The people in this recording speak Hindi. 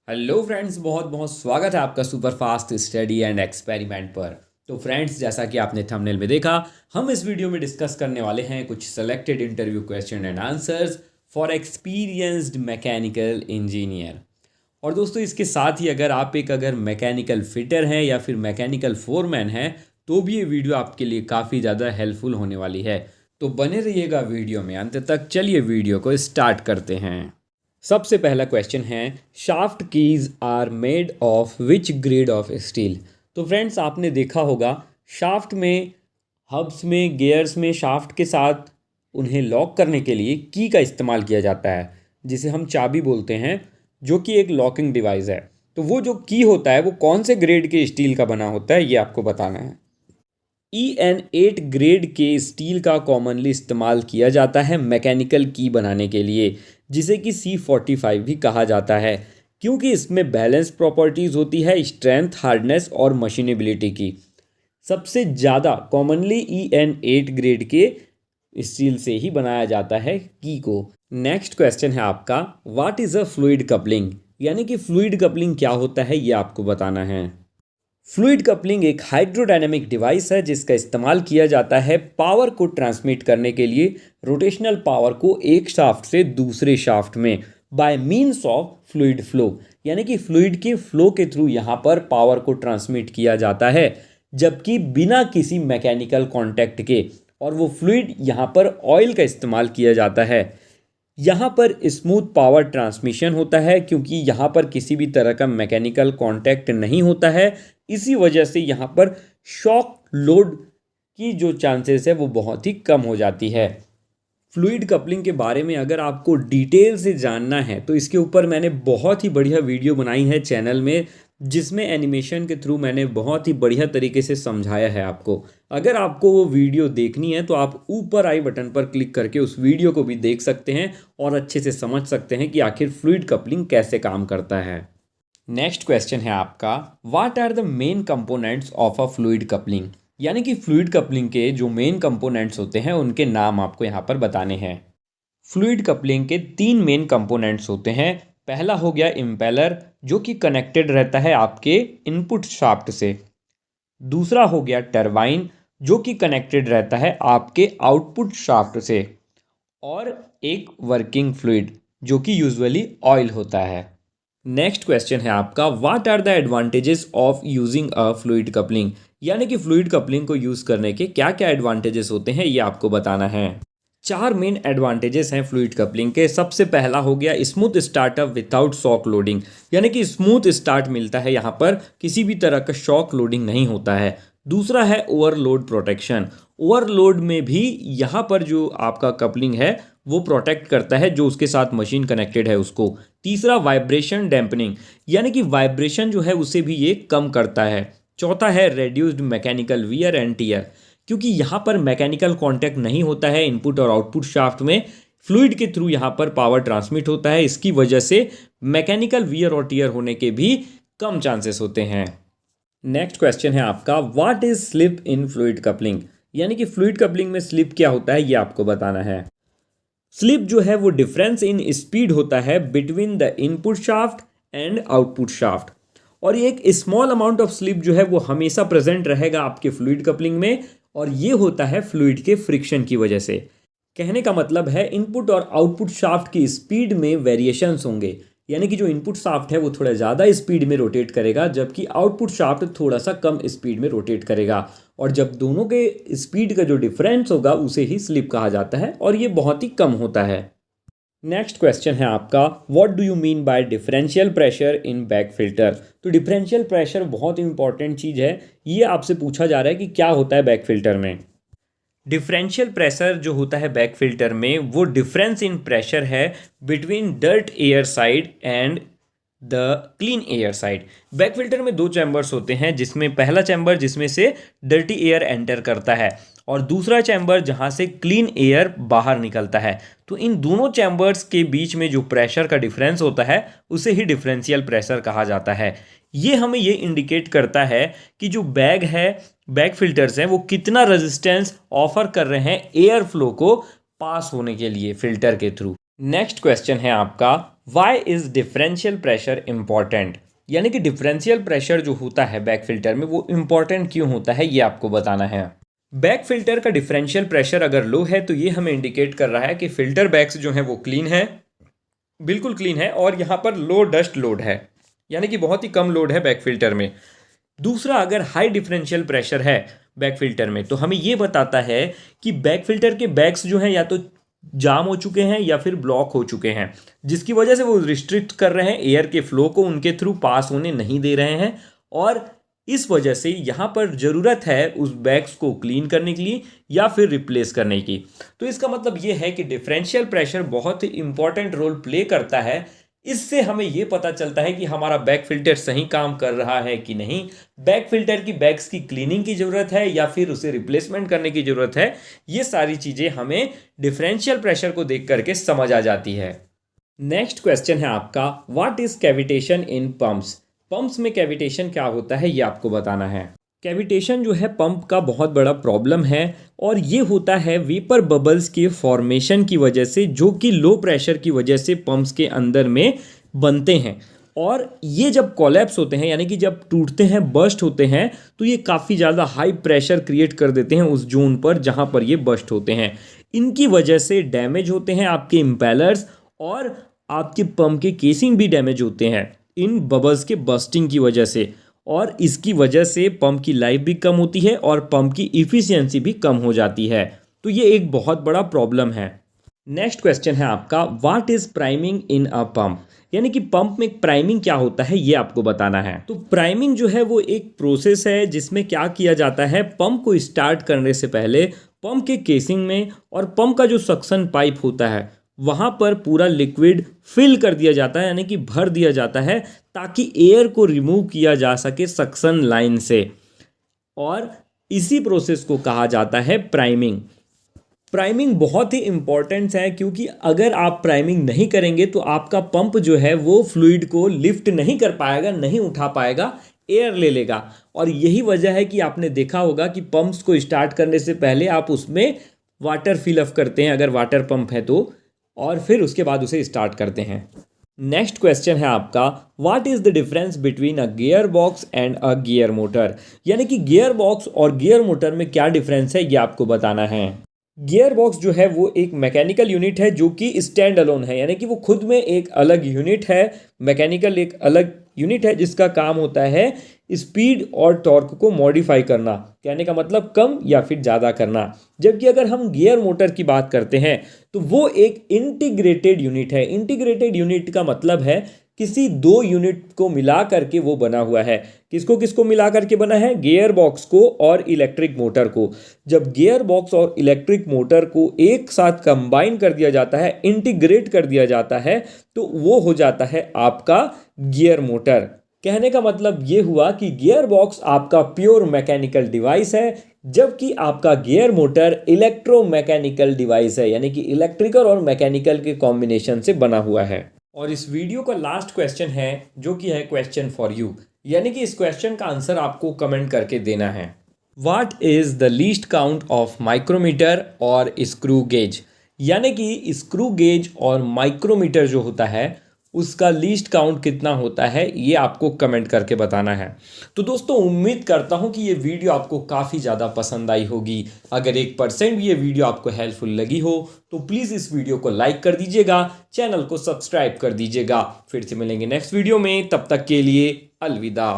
हेलो फ्रेंड्स, बहुत बहुत स्वागत है आपका super fast study and experiment पर। तो फ्रेंड्स, जैसा कि आपने थंबनेल में देखा, हम इस वीडियो में डिस्कस करने वाले हैं कुछ selected interview question and answers for experienced mechanical engineer. और दोस्तों, इसके साथ ही अगर मैकेनिकल फिटर हैं या फिर मैकेनिकल फोरमैन हैं तो भी ये वीडियो आपके लिए काफ़ी ज़्यादा हेल्पफुल होने वाली है। तो बने रहिएगा वीडियो में अंत तक। चलिए वीडियो को स्टार्ट करते हैं। सबसे पहला क्वेश्चन है, shaft keys are made of which grade of steel. तो फ्रेंड्स, आपने देखा होगा शाफ्ट में, हब्स में, गियर्स में शाफ्ट के साथ उन्हें लॉक करने के लिए की का इस्तेमाल किया जाता है, जिसे हम चाबी बोलते हैं, जो कि एक लॉकिंग डिवाइस है। तो वो जो की होता है वो कौन से ग्रेड के स्टील का बना होता है, ये आपको बताना है। EN8 ग्रेड के स्टील का कॉमनली इस्तेमाल किया जाता है मैकेनिकल की बनाने के लिए, जिसे कि C45 भी कहा जाता है, क्योंकि इसमें बैलेंस प्रॉपर्टीज़ होती है स्ट्रेंथ, हार्डनेस और मशीनेबिलिटी की। सबसे ज़्यादा कॉमनली EN8 ग्रेड के स्टील से ही बनाया जाता है की को। नेक्स्ट क्वेश्चन है आपका, what is a fluid coupling. यानी कि फ्लूइड कपलिंग क्या होता है, ये आपको बताना है। फ्लूइड कपलिंग एक हाइड्रोडायनेमिक डिवाइस है जिसका इस्तेमाल किया जाता है पावर को ट्रांसमिट करने के लिए, रोटेशनल पावर को एक शाफ्ट से दूसरे शाफ्ट में, bye means of fluid flow. यानी कि फ्लूइड के फ्लो के थ्रू यहाँ पर पावर को ट्रांसमिट किया जाता है, जबकि बिना किसी मैकेनिकल कॉन्टैक्ट के। और वो फ्लूइड यहाँ पर ऑयल का इस्तेमाल किया जाता है। यहाँ पर स्मूथ पावर ट्रांसमिशन होता है, क्योंकि यहाँ पर किसी भी तरह का मैकेनिकल कांटेक्ट नहीं होता है। इसी वजह से यहाँ पर शॉक लोड की जो चांसेस है वो बहुत ही कम हो जाती है। फ्लूइड कपलिंग के बारे में अगर आपको डिटेल से जानना है तो इसके ऊपर मैंने बहुत ही बढ़िया वीडियो बनाई है चैनल में, जिसमें एनिमेशन के थ्रू मैंने बहुत ही बढ़िया तरीके से समझाया है आपको। अगर आपको वो वीडियो देखनी है तो आप ऊपर आई बटन पर क्लिक करके उस वीडियो को भी देख सकते हैं और अच्छे से समझ सकते हैं कि आखिर फ्लूइड कपलिंग कैसे काम करता है। नेक्स्ट क्वेश्चन है आपका, what are the main components of a fluid coupling. यानी कि फ्लूइड कपलिंग के जो मेन कंपोनेंट्स होते हैं उनके नाम आपको यहाँ पर बताने हैं। फ्लूइड कपलिंग के तीन मेन कंपोनेंट्स होते हैं। पहला हो गया इम्पेलर, जो कि कनेक्टेड रहता है आपके इनपुट शाफ्ट से। दूसरा हो गया टरबाइन, जो कि कनेक्टेड रहता है आपके आउटपुट शाफ्ट से। और एक वर्किंग फ्लूइड, जो कि यूजुअली ऑयल होता है। नेक्स्ट क्वेश्चन है आपका, what are the advantages of using a fluid coupling. यानी कि फ्लूइड कपलिंग को यूज़ करने के क्या क्या एडवांटेजेस होते हैं, ये आपको बताना है। चार मेन एडवांटेजेस हैं फ्लूइड कपलिंग के। सबसे पहला हो गया smooth startup without shock loading. यानी कि स्मूथ स्टार्ट मिलता है, यहाँ पर किसी भी तरह का शॉक लोडिंग नहीं होता है। दूसरा है ओवरलोड प्रोटेक्शन। ओवरलोड में भी यहाँ पर जो आपका कपलिंग है वो प्रोटेक्ट करता है जो उसके साथ मशीन कनेक्टेड है उसको। तीसरा वाइब्रेशन डैम्पनिंग, यानी कि वाइब्रेशन जो है उसे भी ये कम करता है। चौथा है reduced mechanical wear and tear, क्योंकि यहाँ पर मैकेनिकल कांटेक्ट नहीं होता है इनपुट और आउटपुट शाफ्ट में, फ्लूइड के थ्रू यहाँ पर पावर ट्रांसमिट होता है। इसकी वजह से मैकेनिकल वियर और टियर होने के भी कम चांसेस होते हैं। नेक्स्ट क्वेश्चन है आपका, what is slip in fluid coupling. यानी कि फ्लूइड कपलिंग में स्लिप क्या होता है, ये आपको बताना है। स्लिप जो है वो डिफरेंस इन स्पीड होता है between the input shaft and output shaft. और ये एक स्मॉल अमाउंट ऑफ स्लिप जो है वो हमेशा प्रेजेंट रहेगा आपके फ्लूइड कपलिंग में, और ये होता है फ्लूइड के फ्रिक्शन की वजह से। कहने का मतलब है इनपुट और आउटपुट शाफ्ट की स्पीड में वेरिएशंस होंगे। यानी कि जो इनपुट शाफ्ट है वो थोड़ा ज़्यादा स्पीड में रोटेट करेगा, जबकि आउटपुट शाफ्ट थोड़ा सा कम स्पीड में रोटेट करेगा। और जब दोनों के स्पीड का जो डिफरेंस होगा उसे ही स्लिप कहा जाता है, और ये बहुत ही कम होता है। नेक्स्ट क्वेश्चन है आपका, what do you mean by differential pressure in back filter. तो डिफरेंशियल प्रेशर बहुत इंपॉर्टेंट चीज़ है। ये आपसे पूछा जा रहा है कि क्या होता है बैक फिल्टर में। डिफरेंशियल प्रेशर जो होता है बैक फिल्टर में, वो डिफरेंस इन प्रेशर है between dirt air side and the clean air side. Back filter में दो चैम्बर्स होते हैं, जिसमें पहला चैम्बर जिसमें से डर्टी एयर एंटर करता है, और दूसरा चैम्बर जहां से क्लीन एयर बाहर निकलता है। तो इन दोनों चैम्बर्स के बीच में जो प्रेशर का डिफरेंस होता है उसे ही डिफरेंशियल प्रेशर कहा जाता है। ये हमें ये इंडिकेट करता है कि जो बैग फिल्टर्स हैं वो कितना रेजिस्टेंस ऑफर कर रहे हैं एयर फ्लो को पास होने के लिए फिल्टर के थ्रू। नेक्स्ट क्वेश्चन है आपका, why is differential pressure important, यानी कि डिफरेंशियल प्रेशर जो होता है बैक फिल्टर में वो इम्पॉर्टेंट क्यों होता है ये आपको बताना है। बैक फिल्टर का डिफरेंशियल प्रेशर अगर लो है तो ये हमें इंडिकेट कर रहा है कि फिल्टर बैग्स जो हैं वो क्लीन है, बिल्कुल क्लीन है, और यहाँ पर लो डस्ट लोड है, यानी कि बहुत ही कम लोड है बैक फिल्टर में। दूसरा, अगर हाई डिफरेंशियल प्रेशर है बैक फिल्टर में तो हमें ये बताता है कि बैक फिल्टर के बैग्स जो हैं या तो जाम हो चुके हैं या फिर ब्लॉक हो चुके हैं, जिसकी वजह से वो रिस्ट्रिक्ट कर रहे हैं एयर के फ्लो को, उनके थ्रू पास होने नहीं दे रहे हैं, और इस वजह से यहाँ पर ज़रूरत है उस बैग्स को क्लीन करने के लिए या फिर रिप्लेस करने की। तो इसका मतलब ये है कि डिफरेंशियल प्रेशर बहुत ही इंपॉर्टेंट रोल प्ले करता है। इससे हमें ये पता चलता है कि हमारा बैक फिल्टर सही काम कर रहा है कि नहीं, बैक फिल्टर की बैग्स की क्लीनिंग की ज़रूरत है या फिर उसे रिप्लेसमेंट करने की ज़रूरत है। ये सारी चीज़ें हमें डिफरेंशियल प्रेशर को देख करके समझ आ जाती है। नेक्स्ट क्वेश्चन है आपका, what is cavitation in pumps. Pumps में कैविटेशन क्या होता है ये आपको बताना है। कैविटेशन जो है पंप का बहुत बड़ा प्रॉब्लम है, और ये होता है वेपर बबल्स के फॉर्मेशन की वजह से, जो कि लो प्रेशर की वजह से पंप्स के अंदर में बनते हैं। और ये जब कोलैप्स होते हैं, यानी कि जब टूटते हैं, बर्स्ट होते हैं, तो ये काफ़ी ज़्यादा हाई प्रेशर क्रिएट कर देते हैं उस जोन पर जहाँ पर ये बर्स्ट होते हैं। इनकी वजह से डैमेज होते हैं आपके इम्पेलर्स, और आपके पंप के केसिंग भी डैमेज होते हैं इन बबल्स के बर्स्टिंग की वजह से, और इसकी वजह से पंप की लाइफ भी कम होती है और पंप की इफ़िशियंसी भी कम हो जाती है। तो ये एक बहुत बड़ा प्रॉब्लम है। नेक्स्ट क्वेश्चन है आपका, what is priming in a pump, यानी कि पंप में प्राइमिंग क्या होता है ये आपको बताना है। तो प्राइमिंग जो है वो एक प्रोसेस है जिसमें क्या किया जाता है, पंप को स्टार्ट करने से पहले पंप के केसिंग में और पंप का जो सक्शन पाइप होता है वहाँ पर पूरा लिक्विड फिल कर दिया जाता है, यानी कि भर दिया जाता है, ताकि एयर को रिमूव किया जा सके सक्शन लाइन से, और इसी प्रोसेस को कहा जाता है प्राइमिंग। प्राइमिंग बहुत ही इंपॉर्टेंट है, क्योंकि अगर आप प्राइमिंग नहीं करेंगे तो आपका पंप जो है वो फ्लूइड को लिफ्ट नहीं कर पाएगा, नहीं उठा पाएगा, एयर ले लेगा। और यही वजह है कि आपने देखा होगा कि पंप्स को स्टार्ट करने से पहले आप उसमें वाटर फिल अप करते हैं अगर वाटर पंप है तो, और फिर उसके बाद उसे स्टार्ट करते हैं। नेक्स्ट क्वेश्चन है आपका, what is the difference between a gear box and a gear motor, यानी कि गियर बॉक्स और गियर मोटर में क्या डिफरेंस है ये आपको बताना है। गियर बॉक्स जो है वो एक मैकेनिकल यूनिट है जो कि स्टैंड अलोन है, यानी कि वो खुद में एक अलग यूनिट है, मैकेनिकल एक अलग यूनिट है जिसका काम होता है स्पीड और टॉर्क को मॉडिफाई करना, कहने का मतलब कम या फिर ज़्यादा करना। जबकि अगर हम गियर मोटर की बात करते हैं तो वो एक इंटीग्रेटेड यूनिट है। इंटीग्रेटेड यूनिट का मतलब है किसी दो यूनिट को मिला करके वो बना हुआ है। किसको किसको मिला करके बना है, गियर बॉक्स को और इलेक्ट्रिक मोटर को। जब गियर बॉक्स और इलेक्ट्रिक मोटर को एक साथ कंबाइन कर दिया जाता है, इंटीग्रेट कर दिया जाता है, तो वो हो जाता है आपका गियर मोटर। कहने का मतलब ये हुआ कि गियर बॉक्स आपका प्योर मैकेनिकल डिवाइस है, जबकि आपका गियर मोटर इलेक्ट्रोमैकेनिकल डिवाइस है, यानी कि इलेक्ट्रिकल और मैकेनिकल के कॉम्बिनेशन से बना हुआ है। और इस वीडियो का लास्ट क्वेश्चन है जो कि है क्वेश्चन फॉर यू, यानी कि इस क्वेश्चन का आंसर आपको कमेंट करके देना है। What is the least count of micrometer और स्क्रू गेज, यानी कि स्क्रू गेज और माइक्रोमीटर जो होता है उसका लीस्ट काउंट कितना होता है ये आपको कमेंट करके बताना है। तो दोस्तों, उम्मीद करता हूँ कि ये वीडियो आपको काफ़ी ज़्यादा पसंद आई होगी। अगर 1% भी ये वीडियो आपको हेल्पफुल लगी हो तो प्लीज़ इस वीडियो को लाइक कर दीजिएगा, चैनल को सब्सक्राइब कर दीजिएगा। फिर से मिलेंगे नेक्स्ट वीडियो में, तब तक के लिए अलविदा।